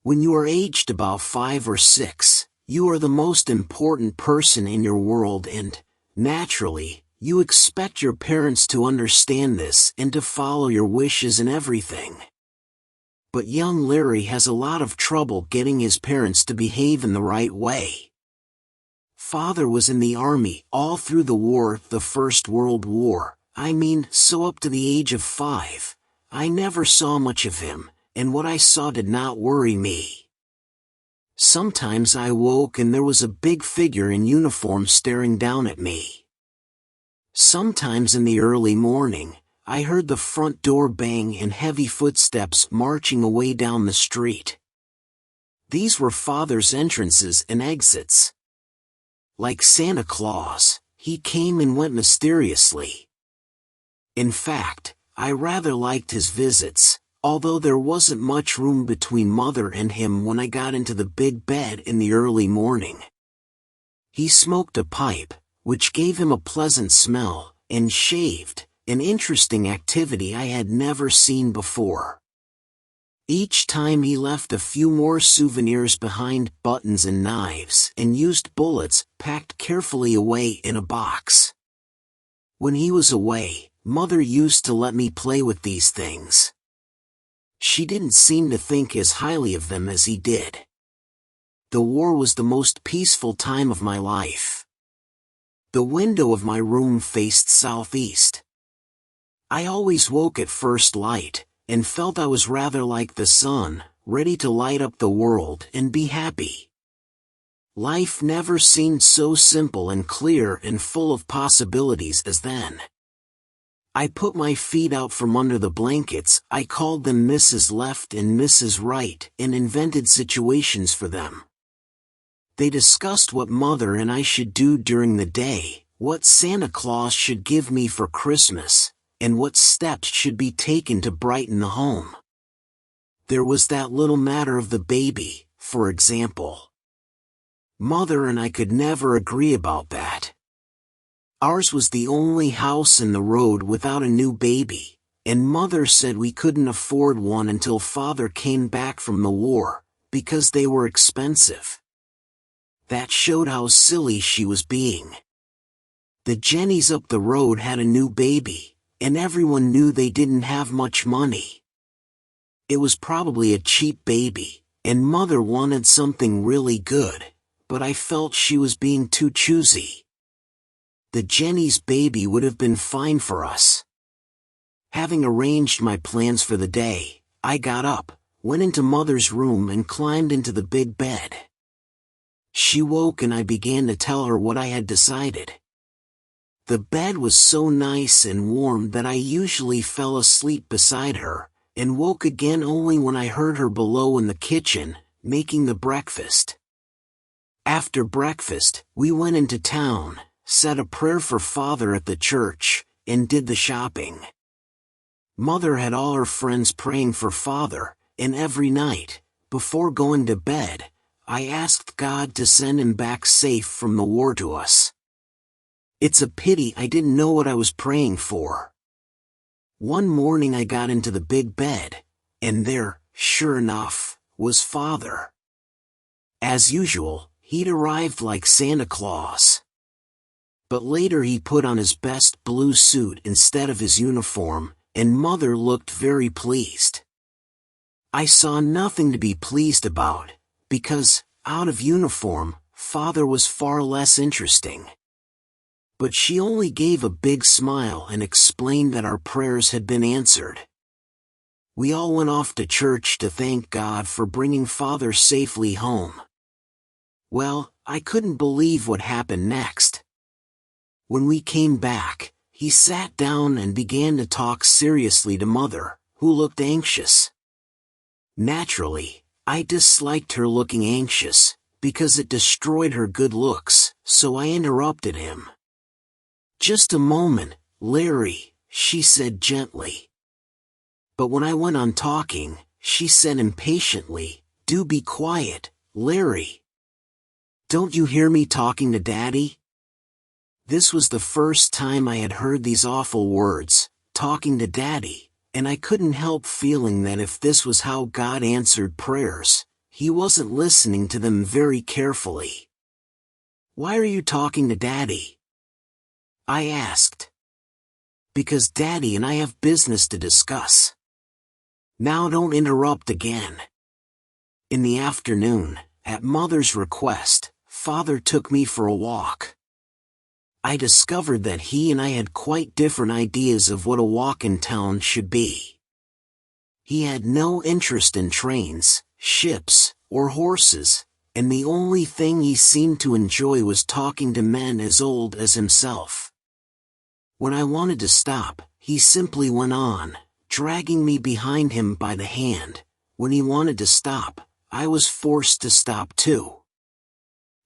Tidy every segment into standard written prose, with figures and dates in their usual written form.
When you are aged about 5 or 6, you are the most important person in your world and, naturally, you expect your parents to understand this and to follow your wishes and everything. But young Larry has a lot of trouble getting his parents to behave in the right way. Father was in the army all through the war, the First World War. So up to the age of 5, I never saw much of him, and what I saw did not worry me. Sometimes I woke and there was a big figure in uniform staring down at me. Sometimes in the early morning, I heard the front door bang and heavy footsteps marching away down the street. These were Father's entrances and exits. Like Santa Claus, he came and went mysteriously. In fact, I rather liked his visits, although there wasn't much room between Mother and him when I got into the big bed in the early morning. He smoked a pipe, which gave him a pleasant smell, and shaved, an interesting activity I had never seen before. Each time he left a few more souvenirs behind, buttons and knives and used bullets packed carefully away in a box. When he was away, Mother used to let me play with these things. She didn't seem to think as highly of them as he did. The war was the most peaceful time of my life. The window of my room faced southeast. I always woke at first light, and felt I was rather like the sun, ready to light up the world and be happy. Life never seemed so simple and clear and full of possibilities as then. I put my feet out from under the blankets, I called them Mrs. Left and Mrs. Right, and invented situations for them. They discussed what Mother and I should do during the day, what Santa Claus should give me for Christmas, and what steps should be taken to brighten the home. There was that little matter of the baby, for example. Mother and I could never agree about that. Ours was the only house in the road without a new baby, and Mother said we couldn't afford one until Father came back from the war, because they were expensive. That showed how silly she was being. The Jennies up the road had a new baby, and everyone knew they didn't have much money. It was probably a cheap baby, and Mother wanted something really good, but I felt she was being too choosy. The Jennies' baby would have been fine for us. Having arranged my plans for the day, I got up, went into Mother's room and climbed into the big bed. She woke and I began to tell her what I had decided. The bed was so nice and warm that I usually fell asleep beside her, and woke again only when I heard her below in the kitchen, making the breakfast. After breakfast, we went into town, said a prayer for Father at the church, and did the shopping. Mother had all her friends praying for Father, and every night, before going to bed, I asked God to send him back safe from the war to us. It's a pity I didn't know what I was praying for. One morning I got into the big bed, and there, sure enough, was Father. As usual, he'd arrived like Santa Claus. But later he put on his best blue suit instead of his uniform, and Mother looked very pleased. I saw nothing to be pleased about, because, out of uniform, Father was far less interesting. But she only gave a big smile and explained that our prayers had been answered. We all went off to church to thank God for bringing Father safely home. Well, I couldn't believe what happened next. When we came back, he sat down and began to talk seriously to Mother, who looked anxious. Naturally, I disliked her looking anxious, because it destroyed her good looks, so I interrupted him. "Just a moment, Larry," she said gently. But when I went on talking, she said impatiently, "Do be quiet, Larry. Don't you hear me talking to Daddy?" This was the first time I had heard these awful words, talking to Daddy, and I couldn't help feeling that if this was how God answered prayers, he wasn't listening to them very carefully. "Why are you talking to Daddy?" I asked. "Because Daddy and I have business to discuss." "Now don't interrupt again." In the afternoon, at Mother's request, Father took me for a walk. I discovered that he and I had quite different ideas of what a walk in town should be. He had no interest in trains, ships, or horses, and the only thing he seemed to enjoy was talking to men as old as himself. When I wanted to stop, he simply went on, dragging me behind him by the hand. When he wanted to stop, I was forced to stop too.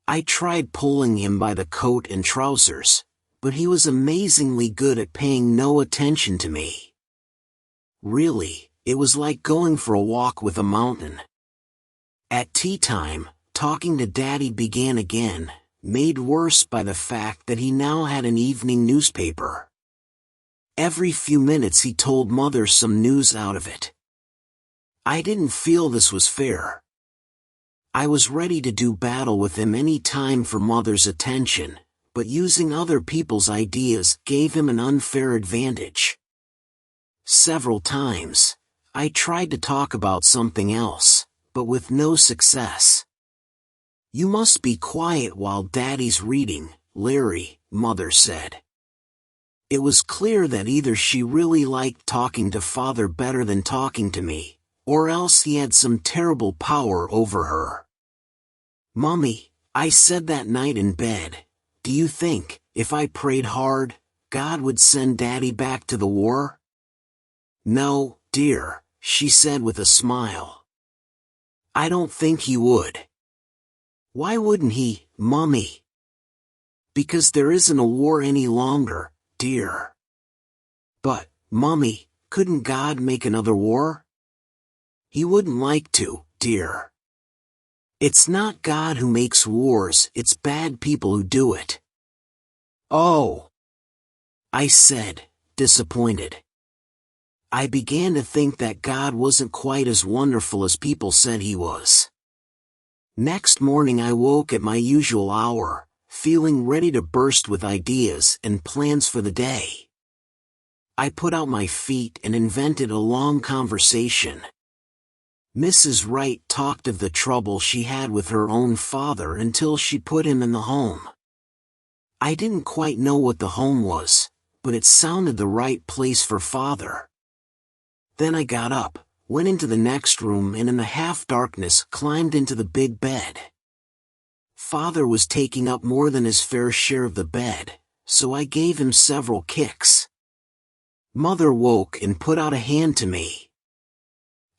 I tried pulling him by the coat and trousers, but he was amazingly good at paying no attention to me. Really, it was like going for a walk with a mountain. At tea time, talking to Daddy began again, made worse by the fact that he now had an evening newspaper. Every few minutes he told Mother some news out of it. I didn't feel this was fair. I was ready to do battle with him any time for Mother's attention, but using other people's ideas gave him an unfair advantage. Several times, I tried to talk about something else, but with no success. "You must be quiet while Daddy's reading, Larry," Mother said. It was clear that either she really liked talking to Father better than talking to me, or else he had some terrible power over her. "Mommy," I said that night in bed, "do you think, if I prayed hard, God would send Daddy back to the war?" "No, dear," she said with a smile. "I don't think he would." "Why wouldn't he, Mommy?" "Because there isn't a war any longer, dear." "But, Mommy, couldn't God make another war?" "He wouldn't like to, dear. It's not God who makes wars, it's bad people who do it." "Oh," I said, disappointed. I began to think that God wasn't quite as wonderful as people said he was. Next morning I woke at my usual hour, feeling ready to burst with ideas and plans for the day. I put out my feet and invented a long conversation. Mrs. Wright talked of the trouble she had with her own father until she put him in the home. I didn't quite know what the home was, but it sounded the right place for Father. Then I got up, went into the next room and in the half-darkness climbed into the big bed. Father was taking up more than his fair share of the bed, so I gave him several kicks. Mother woke and put out a hand to me.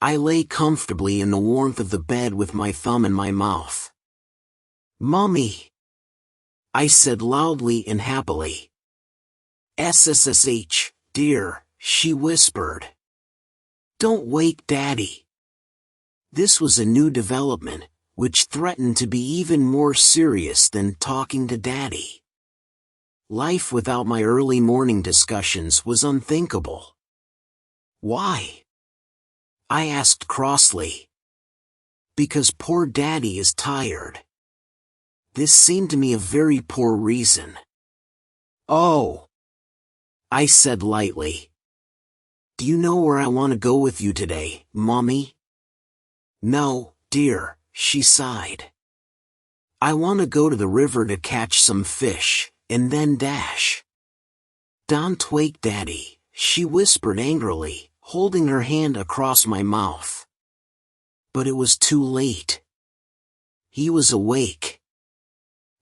I lay comfortably in the warmth of the bed with my thumb in my mouth. "Mommy," I said loudly and happily. "SSSH, dear," she whispered. "Don't wake Daddy." This was a new development, which threatened to be even more serious than talking to Daddy. Life without my early morning discussions was unthinkable. "Why?" I asked crossly. "Because poor Daddy is tired." This seemed to me a very poor reason. "Oh," I said lightly. "Do you know where I want to go with you today, Mommy?" "No, dear," she sighed. "I want to go to the river to catch some fish, and then dash." "Don't wake Daddy," she whispered angrily, holding her hand across my mouth. But it was too late. He was awake.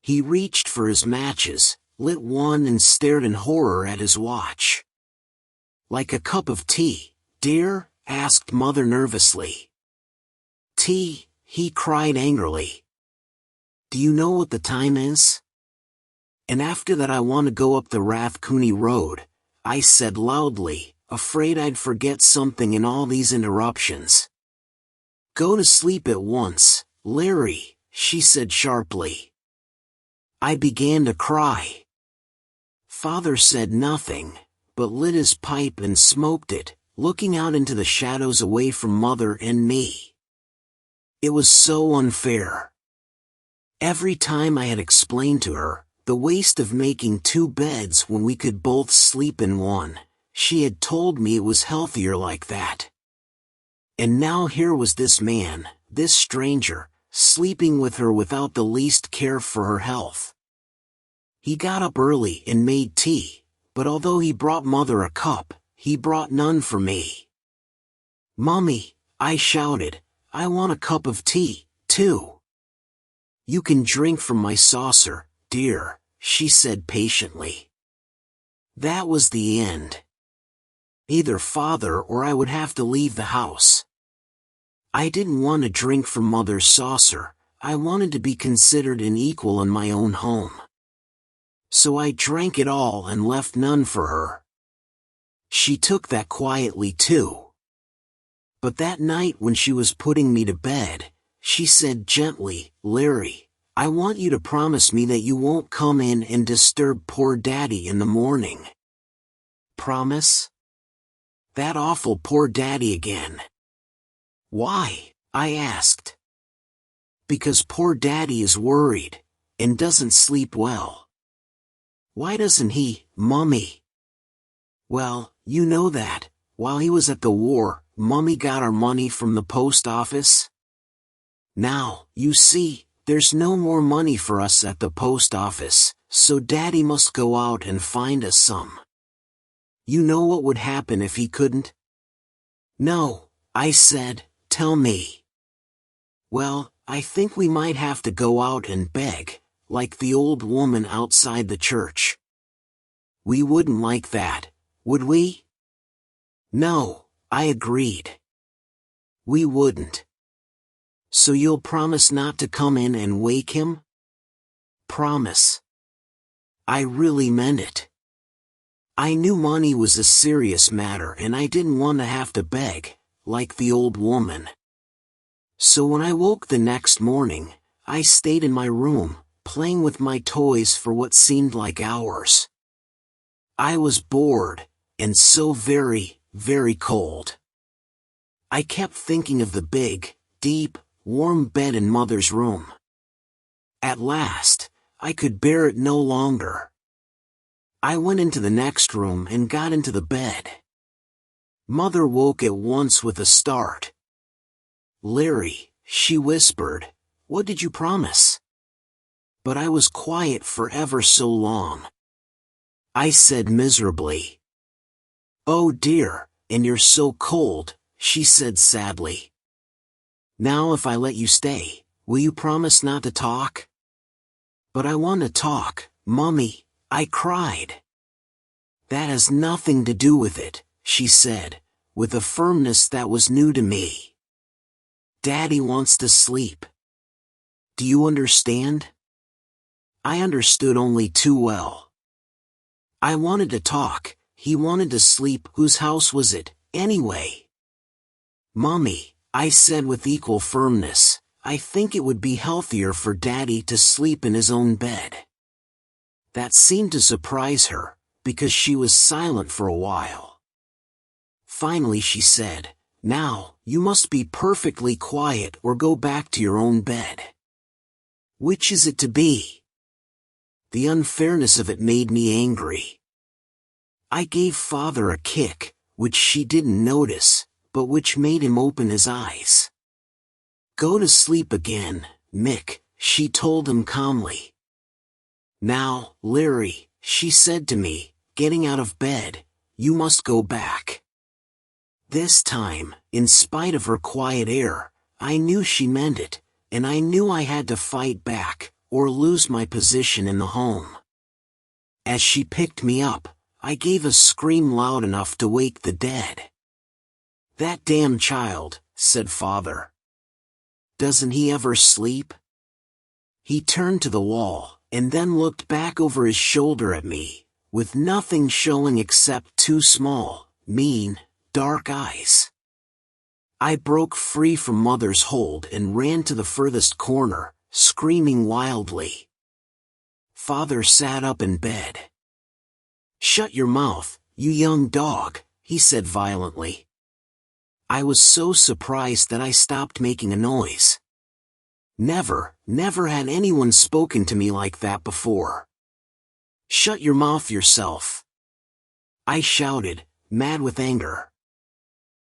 He reached for his matches, lit one and stared in horror at his watch. "Like a cup of tea, dear?" asked Mother nervously. "Tea?" he cried angrily. "Do you know what the time is?" "And after that I want to go up the Rathcooney Road," I said loudly, afraid I'd forget something in all these interruptions. "Go to sleep at once, Larry," she said sharply. I began to cry. Father said nothing, but lit his pipe and smoked it, looking out into the shadows away from Mother and me. It was so unfair. Every time I had explained to her the waste of making two beds when we could both sleep in one, she had told me it was healthier like that. And now here was this man, this stranger, sleeping with her without the least care for her health. He got up early and made tea, but although he brought Mother a cup, he brought none for me. "Mommy," I shouted, "I want a cup of tea, too." "You can drink from my saucer, dear," she said patiently. That was the end. Either Father or I would have to leave the house. I didn't want to drink from Mother's saucer. I wanted to be considered an equal in my own home. So I drank it all and left none for her. She took that quietly too. But that night when she was putting me to bed, she said gently, "Larry, I want you to promise me that you won't come in and disturb poor Daddy in the morning." Promise? That awful poor Daddy again. "Why?" I asked. "Because poor Daddy is worried, and doesn't sleep well." "Why doesn't he, Mummy?" "Well, you know that, while he was at the war, Mummy got our money from the post office. Now, you see, there's no more money for us at the post office, so Daddy must go out and find us some. You know what would happen if he couldn't?" "No," I said, "tell me." "Well, I think we might have to go out and beg, like the old woman outside the church." "We wouldn't like that, would we?" "No," I agreed. "We wouldn't. So you'll promise not to come in and wake him?" "Promise." I really meant it. I knew money was a serious matter and I didn't want to have to beg, like the old woman. So when I woke the next morning, I stayed in my room, playing with my toys for what seemed like hours. I was bored, and so very, very cold. I kept thinking of the big, deep, warm bed in Mother's room. At last, I could bear it no longer. I went into the next room and got into the bed. Mother woke at once with a start. "Larry," she whispered, "what did you promise?" But I was quiet for ever so long. I said miserably. "Oh dear, and you're so cold," she said sadly. "Now if I let you stay, will you promise not to talk?" "But I want to talk, Mummy," I cried. "That has nothing to do with it," she said, with a firmness that was new to me. "Daddy wants to sleep. Do you understand?" I understood only too well. I wanted to talk, he wanted to sleep. Whose house was it, anyway? "Mummy," I said with equal firmness, "I think it would be healthier for Daddy to sleep in his own bed." That seemed to surprise her, because she was silent for a while. Finally she said, "Now, you must be perfectly quiet or go back to your own bed. Which is it to be?" The unfairness of it made me angry. I gave Father a kick, which she didn't notice, but which made him open his eyes. "Go to sleep again, Mick," she told him calmly. "Now, Larry," she said to me, getting out of bed, "you must go back." This time, in spite of her quiet air, I knew she meant it, and I knew I had to fight back, or lose my position in the home. As she picked me up, I gave a scream loud enough to wake the dead. "That damn child," said Father. "Doesn't he ever sleep?" He turned to the wall, and then looked back over his shoulder at me, with nothing showing except two small, mean, dark eyes. I broke free from Mother's hold and ran to the furthest corner, screaming wildly. Father sat up in bed. "Shut your mouth, you young dog," he said violently. I was so surprised that I stopped making a noise. Never had anyone spoken to me like that before. Shut your mouth yourself, I shouted, mad with anger.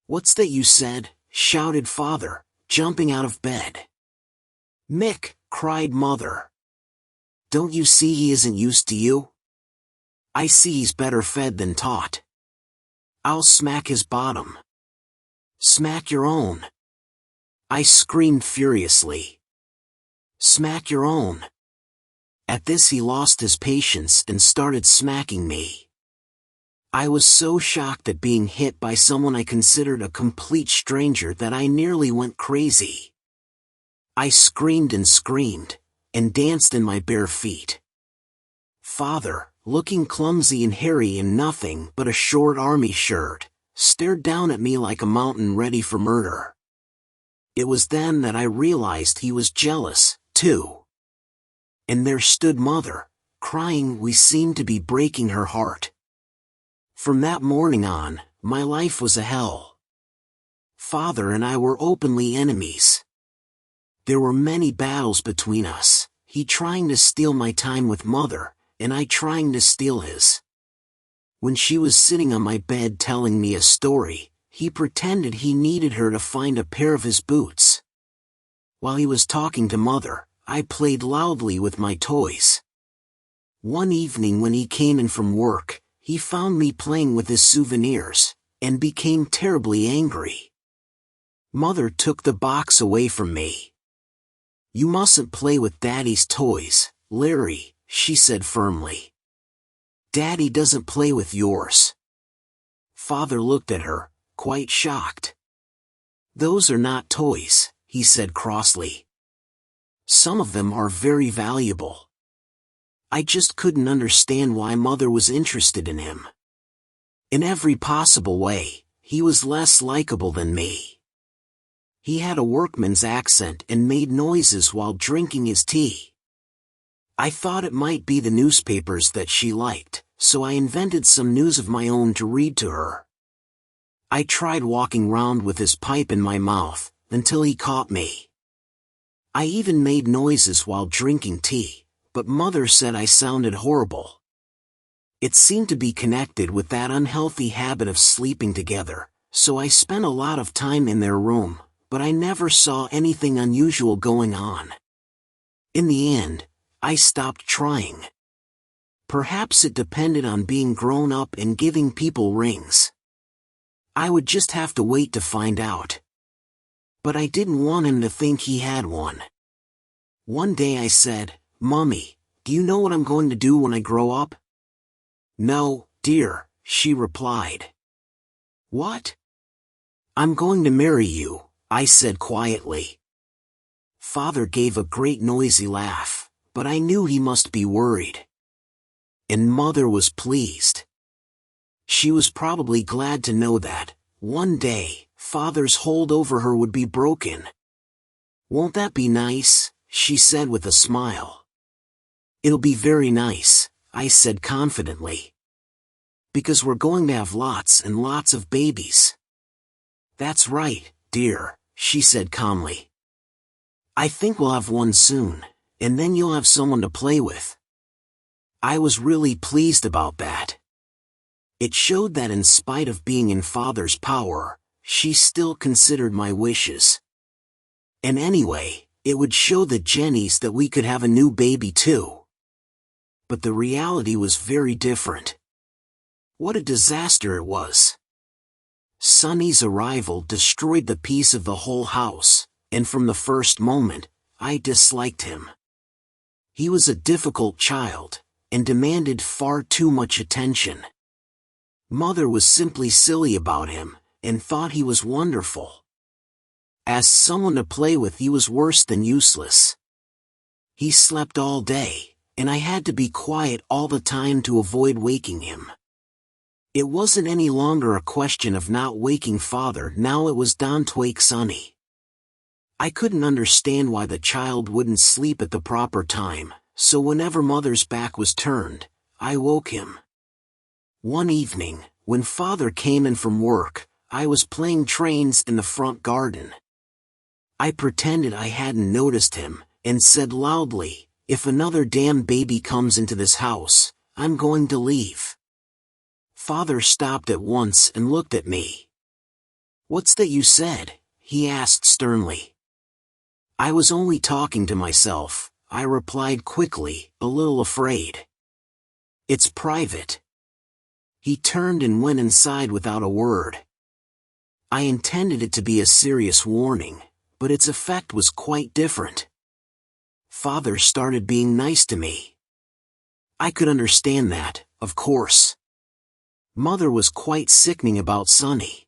What's that you said? Shouted Father, jumping out of bed. Mick, cried Mother. Don't you see he isn't used to you? I see he's better fed than taught. I'll smack his bottom. Smack your own. I screamed furiously. Smack your own. At this he lost his patience and started smacking me. I was so shocked at being hit by someone I considered a complete stranger that I nearly went crazy. I screamed and danced in my bare feet. Father, looking clumsy and hairy in nothing but a short army shirt, stared down at me like a mountain ready for murder. It was then that I realized he was jealous, too. And there stood Mother, crying. We seemed to be breaking her heart. From that morning on, my life was a hell. Father and I were openly enemies. There were many battles between us, he trying to steal my time with Mother, and I trying to steal his. When she was sitting on my bed telling me a story, he pretended he needed her to find a pair of his boots. While he was talking to Mother, I played loudly with my toys. One evening when he came in from work, he found me playing with his souvenirs, and became terribly angry. Mother took the box away from me. You mustn't play with Daddy's toys, Larry, she said firmly. Daddy doesn't play with yours. Father looked at her, quite shocked. Those are not toys, he said crossly. Some of them are very valuable. I just couldn't understand why Mother was interested in him. In every possible way, he was less likable than me. He had a workman's accent and made noises while drinking his tea. I thought it might be the newspapers that she liked, so I invented some news of my own to read to her. I tried walking round with his pipe in my mouth, until he caught me. I even made noises while drinking tea, but Mother said I sounded horrible. It seemed to be connected with that unhealthy habit of sleeping together, so I spent a lot of time in their room, but I never saw anything unusual going on. In the end, I stopped trying. Perhaps it depended on being grown up and giving people rings. I would just have to wait to find out. But I didn't want him to think he had one. One day I said, Mommy, do you know what I'm going to do when I grow up? No, dear, she replied. What? I'm going to marry you, I said quietly. Father gave a great noisy laugh, but I knew he must be worried. And Mother was pleased. She was probably glad to know that, one day, Father's hold over her would be broken. Won't that be nice? She said with a smile. It'll be very nice, I said confidently. Because we're going to have lots and lots of babies. That's right, dear, she said calmly. I think we'll have one soon, and then you'll have someone to play with. I was really pleased about that. It showed that in spite of being in Father's power, she still considered my wishes. And anyway, it would show the Jennies that we could have a new baby too. But the reality was very different. What a disaster it was. Sonny's arrival destroyed the peace of the whole house, and from the first moment, I disliked him. He was a difficult child, and demanded far too much attention. Mother was simply silly about him, and thought he was wonderful. As someone to play with, he was worse than useless. He slept all day, and I had to be quiet all the time to avoid waking him. It wasn't any longer a question of not waking Father, now it was down to wake Sonny. I couldn't understand why the child wouldn't sleep at the proper time, so whenever Mother's back was turned, I woke him. One evening, when Father came in from work, I was playing trains in the front garden. I pretended I hadn't noticed him, and said loudly, "If another damn baby comes into this house, I'm going to leave." Father stopped at once and looked at me. "What's that you said?" he asked sternly. "I was only talking to myself," I replied quickly, a little afraid. "It's private." He turned and went inside without a word. I intended it to be a serious warning, but its effect was quite different. Father started being nice to me. I could understand that, of course. Mother was quite sickening about Sonny.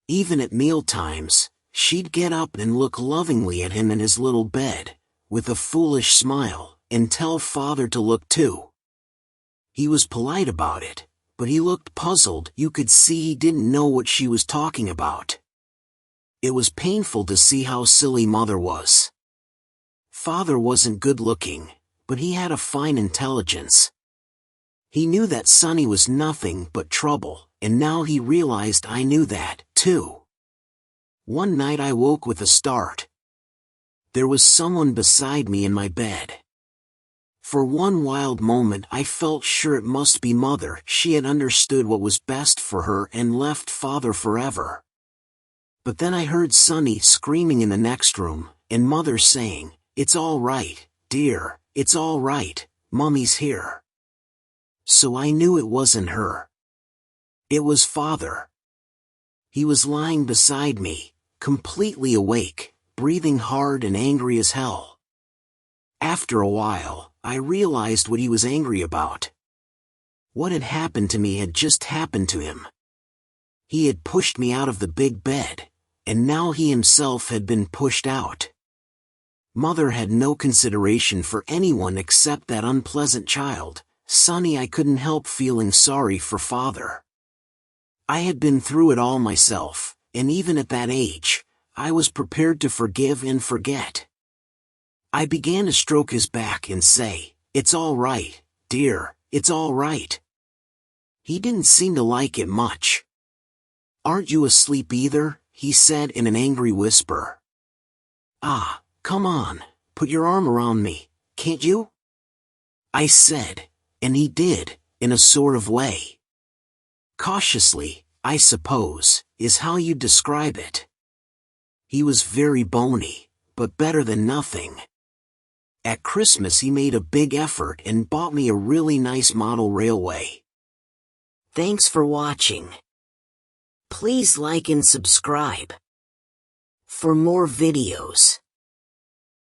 Even at mealtimes, she'd get up and look lovingly at him in his little bed, with a foolish smile, and tell Father to look too. He was polite about it, but he looked puzzled. You could see he didn't know what she was talking about. It was painful to see how silly Mother was. Father wasn't good looking, but he had a fine intelligence. He knew that Sonny was nothing but trouble, and now he realized I knew that, too. One night I woke with a start. There was someone beside me in my bed. For one wild moment I felt sure it must be Mother. She had understood what was best for her and left Father forever. But then I heard Sonny screaming in the next room, and Mother saying, "It's all right, dear, it's all right, Mummy's here." So I knew it wasn't her. It was Father. He was lying beside me, completely awake, breathing hard and angry as hell. After a while, I realized what he was angry about. What had happened to me had just happened to him. He had pushed me out of the big bed, and now he himself had been pushed out. Mother had no consideration for anyone except that unpleasant child, Sonny. I couldn't help feeling sorry for Father. I had been through it all myself, and even at that age, I was prepared to forgive and forget. I began to stroke his back and say, "It's all right, dear, it's all right." He didn't seem to like it much. "Aren't you asleep either?" he said in an angry whisper. "Ah, come on, put your arm around me, can't you?" I said, and he did, in a sort of way. Cautiously, I suppose, is how you'd describe it. He was very bony, but better than nothing. At Christmas he made a big effort and bought me a really nice model railway. Thanks for watching. Please like and subscribe for more videos.